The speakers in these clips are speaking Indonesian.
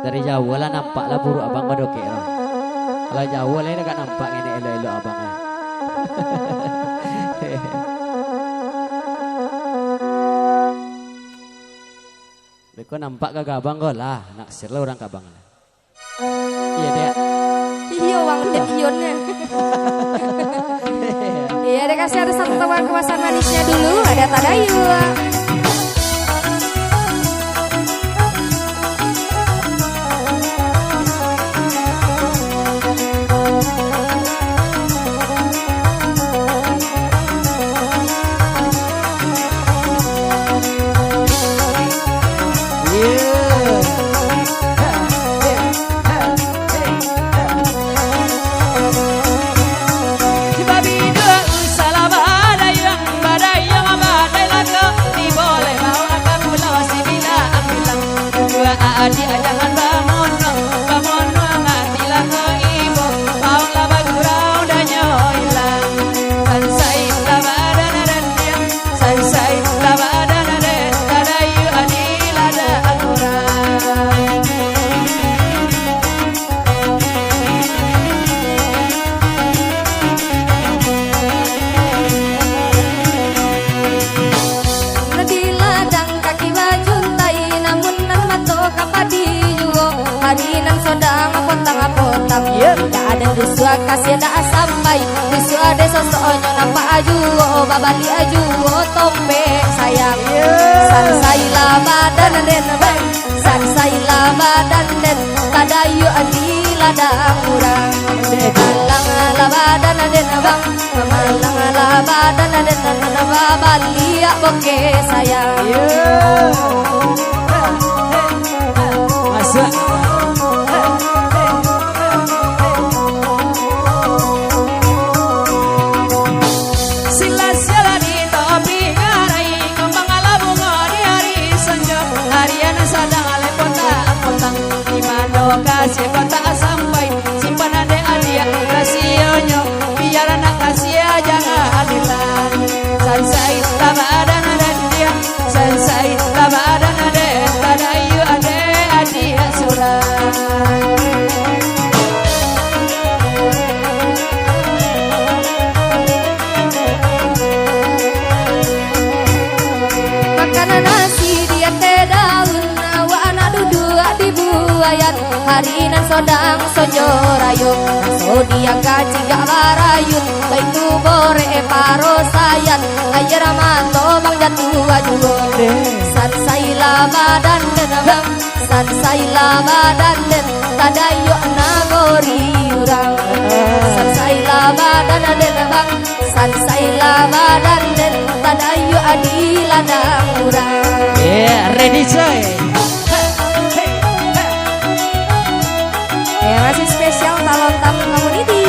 Dari jauh lah nampak lah buruk abang badoke lah. Kalau jauh lah ini gak nampak ini elo-elo abang lah. Beko nampak kagak abang kau lah, naksir lah orang kabang. Iya deh. Iya bang, udah ionnya. Iya, ada kasih ada satu teman kemasan manisnya dulu, ada Tadayu. Adi jangan bangun ngatilah ke ibu mau laba gurau dan nyoilang sansai laba dan dia sansai laba dan tadayu adi lada gurau Di ladang kaki bajuntai namun kapadi juga hari nan sodang apotang tidak ada dusua kasih ada sampai dusua ada sosoknya nampak aju babali aju tombe sayang sansai lama dan den bang sansai lama dan den tadayu adi ladang murang malang lama dan den bang malang lama dan den babali boke sayang Silas jalani topi ngarai kembang ala bunga di hari senja harian sadang ale potang di mana kasih kota sampai simpan ade adia kasionyo biar anak kasih jangan adilan sansai tabadan dan dia sansai tabadan ade tadayu ade adia surah nasi dia teh daun wa anak duduk di buayan hari nan sodang sojo rayung so dia gaji gak barayun baik tu bore paro sayan ayah ramanto bang jatuh ajuo sansai lama dan denabang sansai lama dan den tadayu nagori urang sansai lama dan denabang sansai lama dan den tadayu adi ladang urang. Yeah, ready coy. Masih spesial talon tamu community.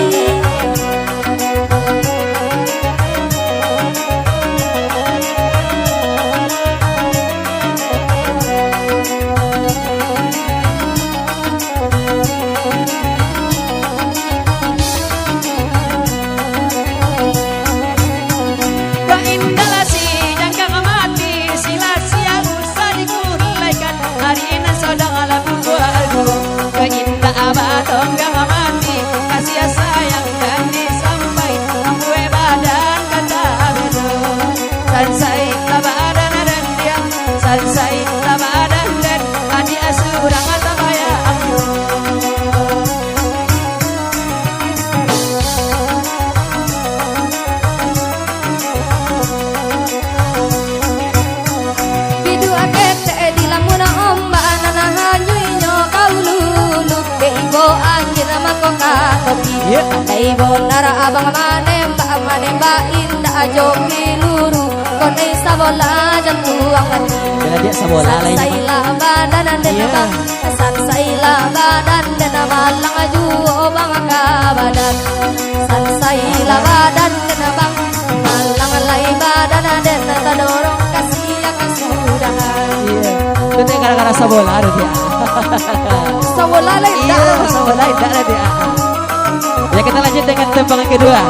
Tonggang mati kasih sayang dan disampai gue badan kata bedo sansai labadan dan dia sansai labadan dan adi asurang atau kaya aku Bidu akete di lamuna omba anana hanyuinyo kaululu beibo angin mako katopi andai bonara abang manemba indah joki luru konei sabola jantuang mati dia sabola lain sansai labadan dan bang sansai labadan dan malang ajuo bang kabadan sansai labadan dan bang malang lai badan dan tadorong kasih kasudahan itu gara-gara sabola ada dia sabola lain sabola ada dia ya kita lanjut dengan tembangan kedua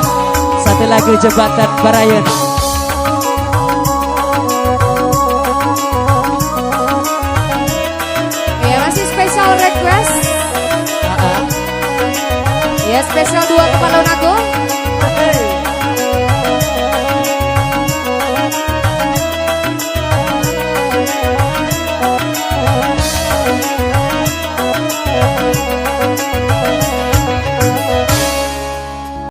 satu lagu Jembatan Barayun. Ya masih special request spesial dua Kepala Agung